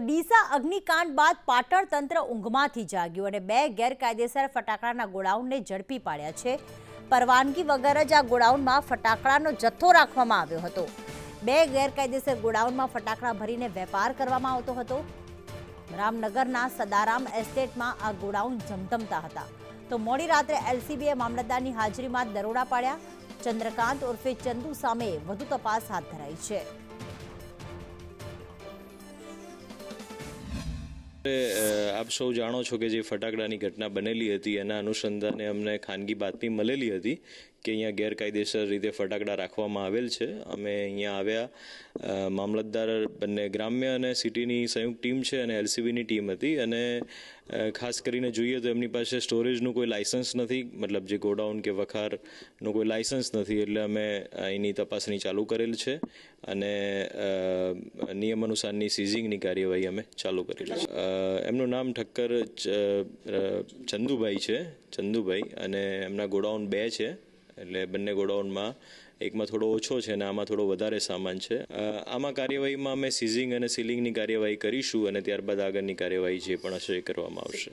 ડીસા અગ્નિકાંડ બાદ પાટણ તંત્ર ઊંઘમાંથી જાગ્યું અને 2 ગેરકાયદેસર ફટાકડાના ગોડાઉનને ઝડપી પાડ્યા છે। પરવાનગી વગર જ આ ગોડાઉનમાં ફટાકડાનો જથ્થો રાખવામાં આવ્યો હતો। 2 ગેરકાયદેસર ગોડાઉનમાં ફટાકડા ભરીને વેપાર કરવામાં આવતો હતો। રામનગરના સદારામ એસ્ટેટમાં આ ગોડાઉન ધમધમતા હતા તો મોડી રાત્રે એલસીબીએ મામલતદારની હાજરીમાં દરોડા પાડ્યા। ચંદ્રકાંત ઉર્ફે ચંદુ સામે વધુ તપાસ હાથ ધરાઈ છે। આપ સૌ જાણો છો કે જે ફટાકડાની ઘટના બનેલી હતી એના અનુસંધાને અમને ખાનગી બાતમી મળેલી હતી કે અહીંયા ગેરકાયદેસર રીતે ફટાકડા રાખવામાં આવેલ છે। અમે અહીંયા આવ્યા, મામલતદાર બંને ગ્રામ્ય અને સિટીની સંયુક્ત ટીમ છે અને એલસીબીની ટીમ હતી અને ખાસ કરીને જોઈએ તો એમની પાસે સ્ટોરેજનું કોઈ લાયસન્સ નથી, મતલબ જે ગોડાઉન કે વખારનું કોઈ લાયસન્સ નથી, એટલે અમે અહીંની તપાસણી ચાલુ કરેલ છે અને નિયમ અનુસારની સીઝિંગની કાર્યવાહી અમે ચાલુ કરેલી છે। એમનું નામ ઠક્કર ચંદુભાઈ અને એમના ગોડાઉન 2 છે, એટલે બંને ગોડાઉનમાં એકમાં થોડો ઓછો છે અને આમાં થોડો વધારે સામાન છે। આમાં કાર્યવાહીમાં અમે સીઝિંગ અને સીલિંગની કાર્યવાહી કરીશું અને ત્યારબાદ આગળની કાર્યવાહી જે પણ હશે એ કરવામાં આવશે।